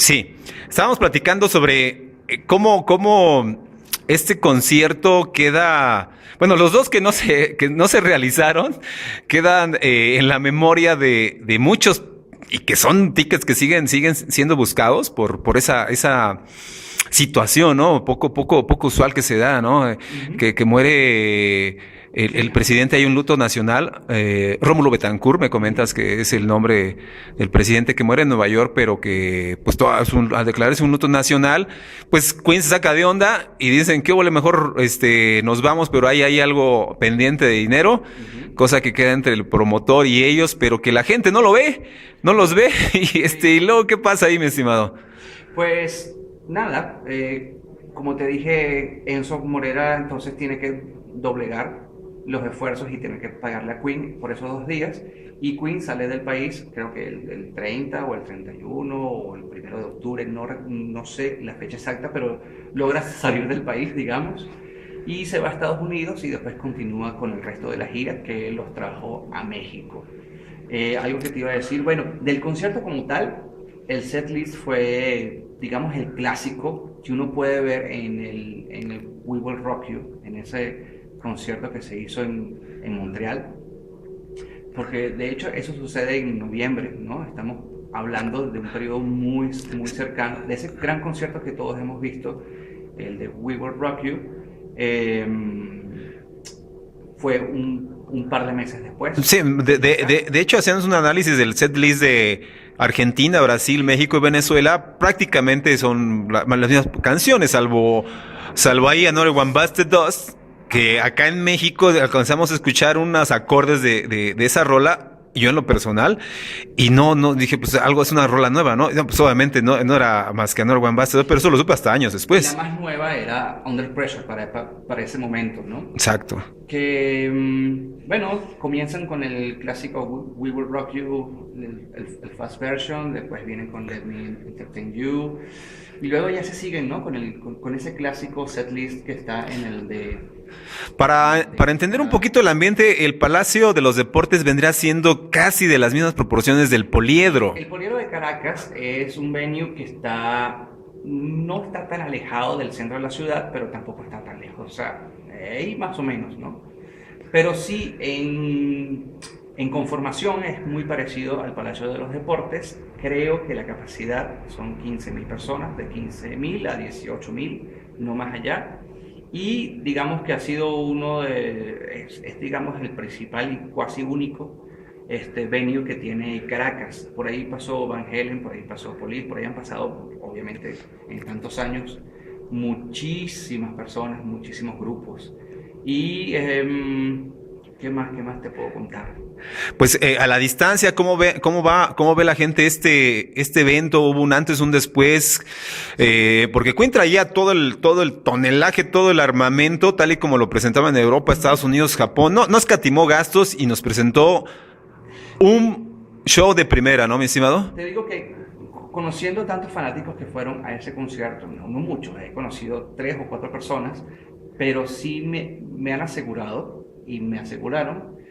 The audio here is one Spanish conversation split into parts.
Sí, estábamos platicando sobre cómo este concierto queda, bueno, los dos que no se realizaron, quedan en la memoria de muchos y que son tickets que siguen siendo buscados por esa situación, ¿no? Poco usual que se da, ¿no? Ujú. Que muere el presidente, hay un luto nacional. Rómulo Betancourt, me comentas que es el nombre del presidente que muere en Nueva York, pero que, pues, al declararse un luto nacional, pues Queen se saca de onda y dicen que huele mejor, nos vamos, pero hay algo pendiente de dinero, Ujú. cosa que queda entre el promotor y ellos, pero que la gente no lo ve, no los ve, y luego, ¿qué pasa ahí, mi estimado? Pues nada, como te dije, Enzo Morera entonces tiene que doblegar los esfuerzos y tiene que pagarle a Queen por esos 2 días. Y Queen sale del país, creo que el 30 o el 31 o el 1 de octubre, no sé la fecha exacta, pero logra salir del país, digamos, y se va a Estados Unidos y después continúa con el resto de la gira que los trajo a México. Algo que te iba a decir, bueno, del concierto como tal, el setlist fue, digamos, el clásico que uno puede ver en el We Will Rock You, en ese concierto que se hizo en Montreal, porque de hecho eso sucede en noviembre, ¿no? Estamos hablando de un periodo muy cercano, de ese gran concierto que todos hemos visto, el de We Will Rock You. eh, Fue un par de meses después. Sí, de hecho, hacemos un análisis del set list de Argentina, Brasil, México y Venezuela. Prácticamente son las mismas canciones, salvo ahí Another One Busted Dust, que acá en México alcanzamos a escuchar unos acordes de esa rola. Yo en lo personal, y no dije, pues algo es una rola nueva, ¿no? No, pues obviamente no era más que Another One Busted Dust, pero eso lo supe hasta años La después. más nueva era Under Pressure para ese momento, ¿no? Exacto. Que, bueno, comienzan con el clásico We Will Rock You, el fast version, después vienen con Let Me Entertain You, y luego ya se siguen, ¿no? Con ese clásico setlist que está en el de... Para entender un poquito el ambiente, el Palacio de los Deportes vendría siendo casi de las mismas proporciones del Poliedro. El Poliedro de Caracas es un venue que no está tan alejado del centro de la ciudad, pero tampoco está tan lejos, o sea, ahí más o menos, ¿no? Pero sí, en conformación es muy parecido al Palacio de los Deportes. Creo que la capacidad son 15.000 personas, de 15.000 a 18.000, no más allá. Y digamos que ha sido digamos el principal y casi único venue que tiene Caracas. Por ahí pasó Van Halen, por ahí pasó Police, por ahí han pasado, obviamente, en tantos años, muchísimas personas, muchísimos grupos. Y ¿qué más te puedo contar? Pues a la distancia, ¿cómo ve la gente este evento? ¿Hubo un antes, un después? Porque Queen traía todo el tonelaje, todo el armamento, tal y como lo presentaba en Europa, Estados Unidos, Japón. No escatimó gastos y nos presentó un show de primera, ¿no, mi estimado? Te digo que conociendo tantos fanáticos que fueron a ese concierto, no muchos, he conocido 3 o 4 personas, pero sí me han asegurado y me aseguraron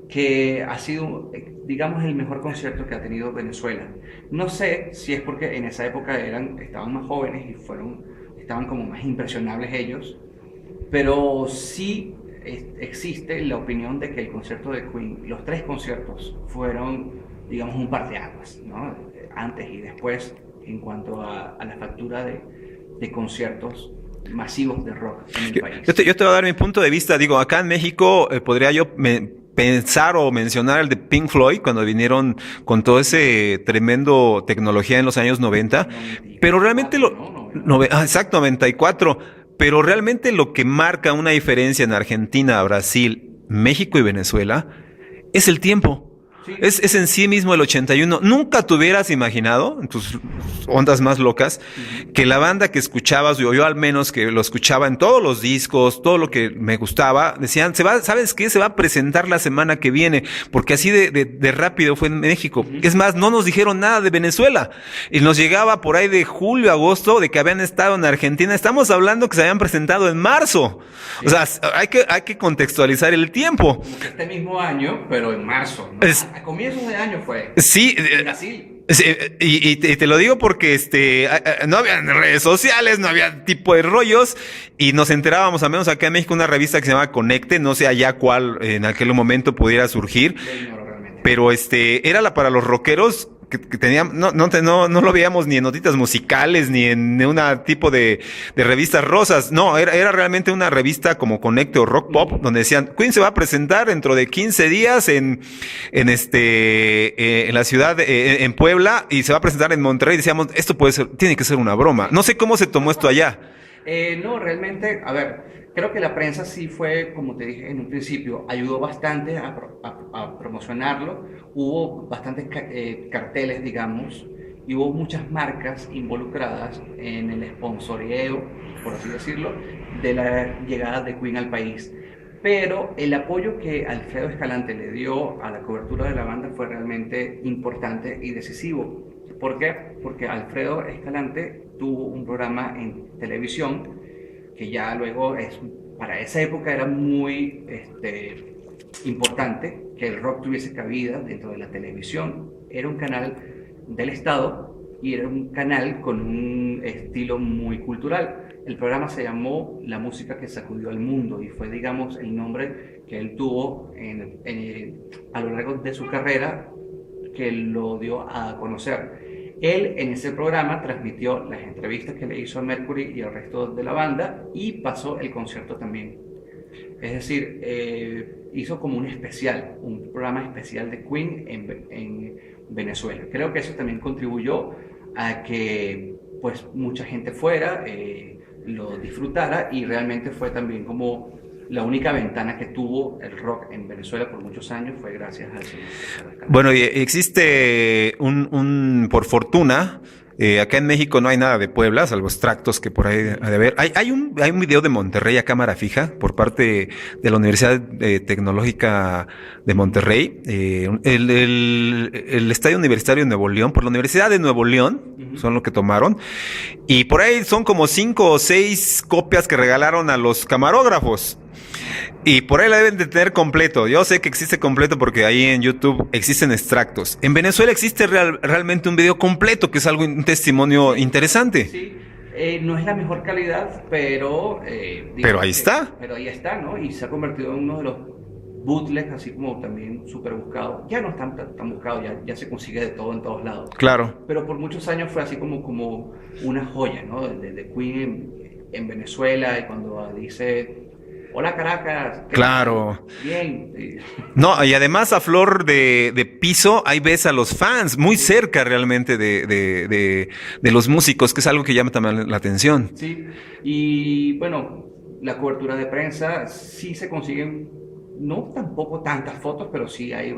que ha sido, digamos, el mejor concierto que ha tenido Venezuela. No sé si es porque en esa época estaban más jóvenes y estaban como más impresionables ellos, pero sí existe la opinión de que el concierto de Queen, los 3 conciertos fueron, digamos, un parteaguas, ¿no? Antes y después en cuanto a la factura de conciertos masivos de rock en el país. Yo te voy a dar mi punto de vista. Digo, acá en México podría yo pensar o mencionar el de Pink Floyd cuando vinieron con todo ese tremendo tecnología en los años 90, pero realmente exacto, 94, pero realmente lo que marca una diferencia en Argentina, Brasil, México y Venezuela es el tiempo. Sí. Es en sí mismo el 81. Nunca te hubieras imaginado, en tus ondas más locas, que la banda que escuchabas, yo al menos que lo escuchaba en todos los discos, todo lo que me gustaba, decían, ¿sabes qué? Se va a presentar la semana que viene, porque así de rápido fue en México. Es más, no nos dijeron nada de Venezuela. Y nos llegaba por ahí de julio, agosto, de que habían estado en Argentina. Estamos hablando que se habían presentado en marzo. Sí. O sea, hay que contextualizar el tiempo. Este mismo año, pero en marzo, ¿no? A comienzos de año fue. Sí. En Brasil. Sí, y te lo digo porque no había redes sociales, no había tipo de rollos, y nos enterábamos, al menos acá en México, una revista que se llama Conecte, no sé allá cuál en aquel momento pudiera surgir, pero era para los rockeros que tenían, no lo veíamos ni en notitas musicales, ni en una tipo de revistas rosas. No, era realmente una revista como Conecte o Rock Pop, donde decían, Queen se va a presentar dentro de 15 días en la ciudad, en Puebla, y se va a presentar en Monterrey. Decíamos, esto tiene que ser una broma. No sé cómo se tomó esto allá. No, realmente, a ver, creo que la prensa sí fue, como te dije en un principio, ayudó bastante a promocionarlo. Hubo bastantes carteles, digamos, y hubo muchas marcas involucradas en el sponsoreo, por así decirlo, de la llegada de Queen al país. Pero el apoyo que Alfredo Escalante le dio a la cobertura de la banda fue realmente importante y decisivo. ¿Por qué? Porque Alfredo Escalante tuvo un programa en televisión que ya luego para esa época era muy importante que el rock tuviese cabida dentro de la televisión. Era un canal del Estado y era un canal con un estilo muy cultural. El programa se llamó La música que sacudió al mundo y fue, digamos, el nombre que él tuvo a lo largo de su carrera, que lo dio a conocer. Él en ese programa transmitió las entrevistas que le hizo a Mercury y al resto de la banda y pasó el concierto también. Es decir, hizo como un programa especial de Queen en Venezuela. Creo que eso también contribuyó a que pues mucha gente fuera, lo disfrutara, y realmente fue también como la única ventana que tuvo el rock en Venezuela por muchos años fue gracias al señor. Bueno, y existe por fortuna, acá en México no hay nada de Puebla, salvo extractos que por ahí ha de haber. Hay un video de Monterrey a cámara fija por parte de la Universidad Tecnológica de Monterrey, el Estadio Universitario de Nuevo León, por la Universidad de Nuevo León, son lo que tomaron. Y por ahí son como 5 o 6 copias que regalaron a los camarógrafos. Y por ahí la deben de tener completo. Yo sé que existe completo porque ahí en YouTube existen extractos. En Venezuela existe realmente un video completo, que es un testimonio interesante. Sí, no es la mejor calidad, pero... pero ahí está. Pero ahí está, ¿no? Y se ha convertido en uno de los bootlegs, así como también súper buscado. Ya no es tan buscado, ya se consigue de todo en todos lados. Claro. Pero por muchos años fue así como una joya, ¿no? De Queen en Venezuela, y cuando dice... Hola Caracas. Claro. Bien. No, y además a flor de piso, ahí ves a los fans muy cerca realmente de los músicos, que es algo que llama también la atención. Sí, y bueno, la cobertura de prensa sí se consiguen, no tampoco tantas fotos, pero sí hay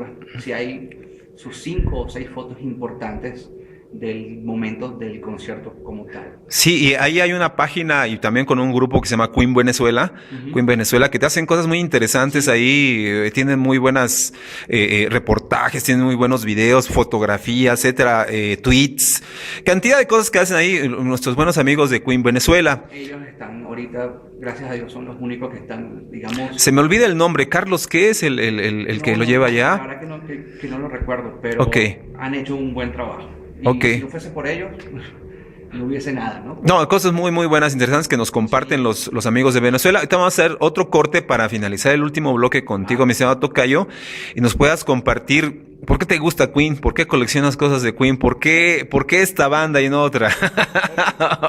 sus 5 o 6 fotos importantes del momento del concierto como tal. Sí, y ahí hay una página y también con un grupo que se llama Queen Venezuela, Queen Venezuela, que te hacen cosas muy interesantes ahí, tienen muy buenas reportajes, tienen muy buenos videos, fotografías, etcétera, tweets, cantidad de cosas que hacen ahí nuestros buenos amigos de Queen Venezuela. Ellos están ahorita, gracias a Dios, son los únicos que están, digamos... Se me olvida el nombre, Carlos, ¿qué es el que lo lleva allá? La verdad que no lo recuerdo, pero han hecho un buen trabajo. Y si no fuese por ellos, no hubiese nada, ¿no? No, cosas muy, muy buenas, interesantes que nos comparten los amigos de Venezuela. Ahorita vamos a hacer otro corte para finalizar el último bloque contigo, mi estimado Tocayo, y nos puedas compartir por qué te gusta Queen, por qué coleccionas cosas de Queen, por qué esta banda y no otra.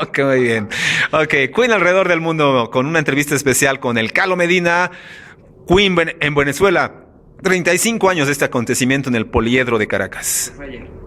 Ok, muy bien. Ok, Queen alrededor del mundo, con una entrevista especial con el Calo Medina, Queen en Venezuela. 35 años de este acontecimiento en el Poliedro de Caracas. Fue ayer.